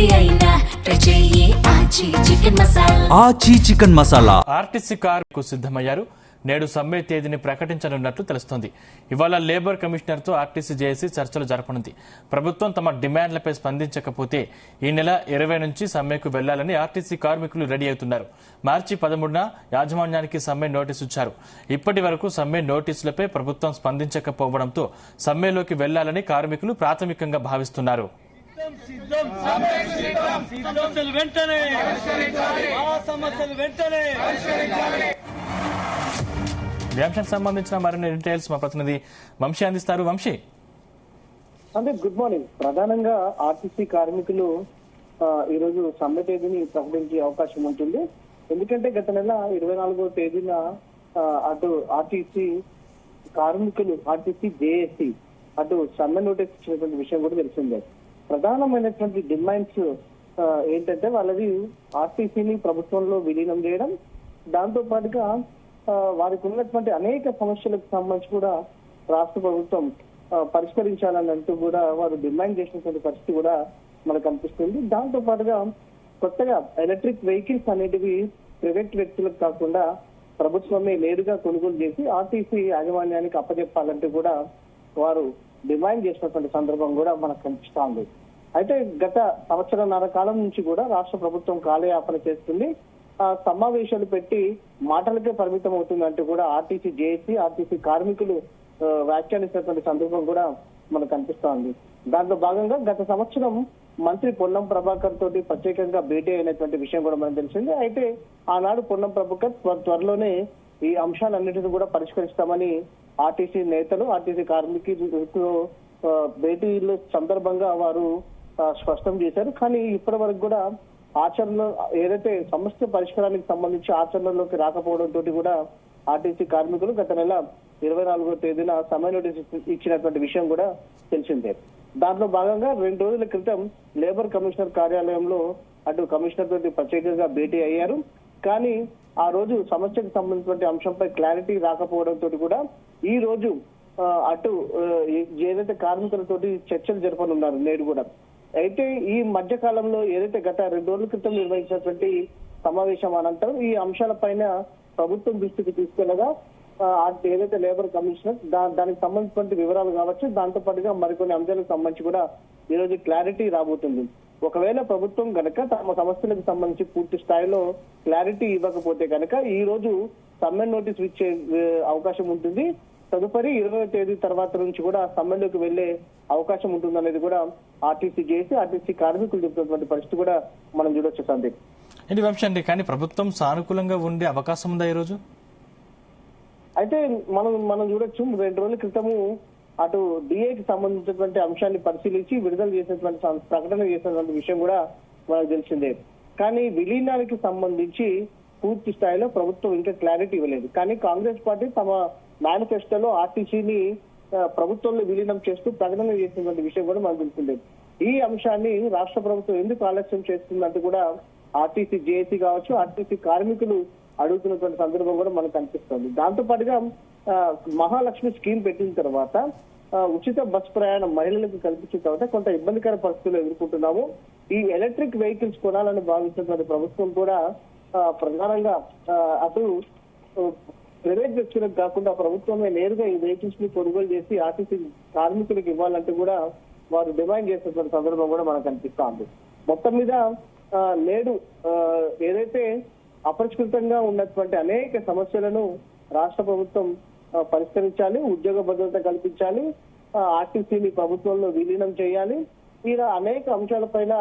ఏది అయినా ట్రై చెయ్యి ఆచి చికెన్ మసాలా. ఆచి చికెన్ మసాలా. ఆర్టీసీ కార్మికులు సిద్ధమయ్యారు. నేడు సమ్మె తేదీని ప్రకటించనున్నట్లు తెలుస్తోంది. ఇవాళ లేబర్ కమిషనర్తో ఆర్టీసీ జేఏసీ చర్చలు జరపనుంది. ప్రభుత్వం తమ డిమాండ్లపై స్పందించకపోతే ఈ నెల 20 నుంచి సమ్మెకు వెళ్లాలని ఆర్టీసీ కార్మికులు రెడీ అవుతున్నారు. మార్చి 13న యాజమాన్యానికి సమ్మె నోటీసు ఇచ్చారు. ఇప్పటి వరకు సమ్మె నోటీసులపై ప్రభుత్వం స్పందించకపోవడంతో సమ్మెలోకి వెళ్లాలని కార్మికులు ప్రాథమికంగా భావిస్తున్నారు. ఈ అంశానికి సంబంధించిన మరిన్ని డీటెయిల్స్ మా ప్రతినిధి వంశీ అందిస్తారు. వంశీ, అంటే గుడ్ మార్నింగ్. ప్రధానంగా ఆర్టీసీ కార్మికులు ఈ రోజు సమ్మె తేదీని ప్రకటించే అవకాశం ఉంటుంది. ఎందుకంటే గత నెల 24వ తేదీన అటు ఆర్టీసీ కార్మికులు, ఆర్టీసీ జేఏసీ అటు సమ్మె నోటీస్ ఇచ్చినటువంటి విషయం కూడా తెలిసిందే. ప్రధానమైనటువంటి డిమాండ్స్ ఏంటంటే వాళ్ళది ఆర్టీసీని ప్రభుత్వంలో విలీనం చేయడం, దాంతో పాటుగా వారికి ఉన్నటువంటి అనేక సమస్యలకు సంబంధించి కూడా రాష్ట్ర ప్రభుత్వం పరిష్కరించాలని అంటూ కూడా వారు డిమాండ్ చేసినటువంటి పరిస్థితి కూడా మనకు కనిపిస్తుంది. దాంతో పాటుగా కొత్తగా ఎలక్ట్రిక్ వెహికల్స్ అనేటివి ప్రైవేట్ వ్యక్తులకు కాకుండా ప్రభుత్వమే నేరుగా కొనుగోలు చేసి ఆర్టీసీ యాజమాన్యానికి అప్పచెప్పాలంటూ కూడా వారు డిమాండ్ చేసినటువంటి సందర్భం కూడా మనకు కనిపిస్తా ఉంది. అయితే గత సంవత్సరంన్నర కాలం నుంచి కూడా రాష్ట్ర ప్రభుత్వం కాలయాపన చేస్తుంది. సమావేశాలు పెట్టి మాటలకే పరిమితం అవుతుందంటూ కూడా ఆర్టీసీ జేఏసీ, ఆర్టీసీ కార్మికులు వ్యాఖ్యానిస్తున్నటువంటి సందర్భం కూడా మనకు కనిపిస్తా ఉంది. దాంట్లో భాగంగా గత సంవత్సరం మంత్రి పొన్నం ప్రభాకర్ తోటి ప్రత్యేకంగా భేటీ అయినటువంటి విషయం కూడా మనకు తెలిసింది. అయితే ఆనాడు పొన్నం ప్రభాకర్ త్వరలోనే ఈ అంశాలన్నిటిని కూడా పరిష్కరిస్తామని ఆర్టీసీ నేతలు, ఆర్టీసీ కార్మికులు భేటీల సందర్భంగా వారు స్పష్టం చేశారు. కానీ ఇప్పటి వరకు కూడా ఆచరణలో ఏదైతే సమస్య పరిష్కారానికి సంబంధించి ఆచరణలోకి రాకపోవడంతో కూడా ఆర్టీసీ కార్మికులు గత నెల 24వ తేదీన సమ్మె నోటీస్ ఇచ్చినటువంటి విషయం కూడా తెలిసిందే. దాంట్లో భాగంగా 2 రోజుల క్రితం లేబర్ కమిషనర్ కార్యాలయంలో అటు కమిషనర్ తోటి ప్రత్యేకంగా భేటీ అయ్యారు. కానీ ఆ రోజు సమస్యకు సంబంధించినటువంటి అంశంపై క్లారిటీ రాకపోవడంతో కూడా ఈ రోజు అటు ఏదైతే కార్మికులతోటి చర్చలు జరపనున్నారు నేడు కూడా. అయితే ఈ మధ్య కాలంలో ఏదైతే గత 2 రోజుల క్రితం నిర్వహించినటువంటి సమావేశం అనంతరం ఈ అంశాలపైన ప్రభుత్వం దృష్టికి తీసుకెళ్లగా ఏదైతే లేబర్ కమిషనర్ దానికి సంబంధించిన వివరాలు కావచ్చు, దాంతో పాటుగా మరికొన్ని అంశాలకు సంబంధించి కూడా ఈ రోజు క్లారిటీ రాబోతుంది. ఒకవేళ ప్రభుత్వం గనక తమ సమస్యలకు సంబంధించి పూర్తి స్థాయిలో క్లారిటీ ఇవ్వకపోతే కనుక ఈ రోజు సమ్మె నోటీస్ ఇచ్చే అవకాశం ఉంటుంది. తదుపరి 20వ తేదీ తర్వాత నుంచి కూడా సమ్మెలోకి వెళ్లే అవకాశం ఉంటుందనేది కూడా ఆర్టీసీ చేసి ఆర్టీసీ కార్మికులు చెబుతున్నటువంటి పరిస్థితి కూడా మనం చూడొచ్చు. సందీప్, ఏంటి వంశీ అండి, కానీ ప్రభుత్వం సానుకూలంగా ఉండే అవకాశం ఉందా ఈ రోజు? అయితే మనం చూడొచ్చు 2 రోజుల క్రితము అటు డిఏకి సంబంధించినటువంటి అంశాన్ని పరిశీలించి విడుదల చేసినటువంటి ప్రకటన చేసినటువంటి విషయం కూడా మనకు తెలిసిందే. కానీ విలీనానికి సంబంధించి పూర్తి స్థాయిలో ప్రభుత్వం ఇంకా క్లారిటీ ఇవ్వలేదు. కానీ కాంగ్రెస్ పార్టీ తమ మేనిఫెస్టోలో ఆర్టీసీని ప్రభుత్వంలో విలీనం చేస్తూ ప్రకటన చేసినటువంటి విషయం కూడా మనకు తెలిసిందే. ఈ అంశాన్ని రాష్ట్ర ప్రభుత్వం ఎందుకు ఆలస్యం చేస్తుందంటూ కూడా ఆర్టీసీ జేఏసీ కావచ్చు, ఆర్టీసీ కార్మికులు అడుగుతున్నటువంటి సందర్భం కూడా మనకు కనిపిస్తుంది. దాంతో పాటుగా మహాలక్ష్మి స్కీమ్ పెట్టిన తర్వాత ఉచిత బస్ ప్రయాణం మహిళలకు కల్పించిన తర్వాత కొంత ఇబ్బందికర పరిస్థితులు ఎదుర్కొంటున్నాము. ఈ ఎలక్ట్రిక్ వెహికల్స్ కొనాలని భావిస్తున్నటువంటి ప్రభుత్వం కూడా ప్రధానంగా అటు ప్రైవేట్ వ్యక్తులకు కాకుండా ప్రభుత్వమే నేరుగా ఈ వెహికల్స్ ని కొనుగోలు చేసి ఆర్టీసీ కార్మికులకు ఇవ్వాలంటూ కూడా వారు డిమాండ్ చేసినటువంటి సందర్భం కూడా మనకు కనిపిస్తా ఉంది. మొత్తం మీద నేడు ఏదైతే అపరిష్కృతంగా ఉన్నటువంటి అనేక సమస్యలను రాష్ట్ర ప్రభుత్వం పరిష్కరించాలి, ఉద్యోగ భద్రత కల్పించాలి, ఆర్టీసీని ప్రభుత్వంలో విలీనం చేయాలి. ఇలా అనేక అంశాలపైన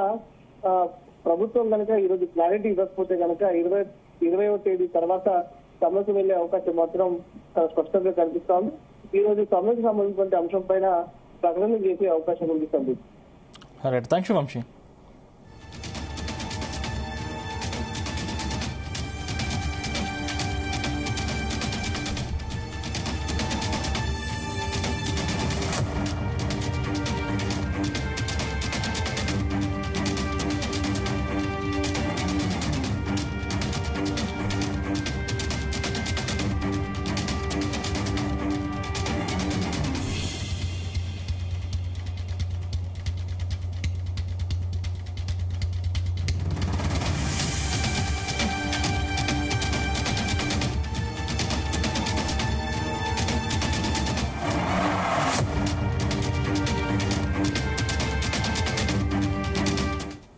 ప్రభుత్వం కనుక ఈ రోజు క్లారిటీ ఇవ్వకపోతే కనుక 20వ తేదీ తర్వాత సమ్మెకు వెళ్లే అవకాశం మాత్రం స్పష్టంగా కనిపిస్తోంది. ఈ రోజు సమ్మెకు సంబంధించిన అంశం పైన ప్రకటన చేసే అవకాశం ఉంది. Thank you Vamsi.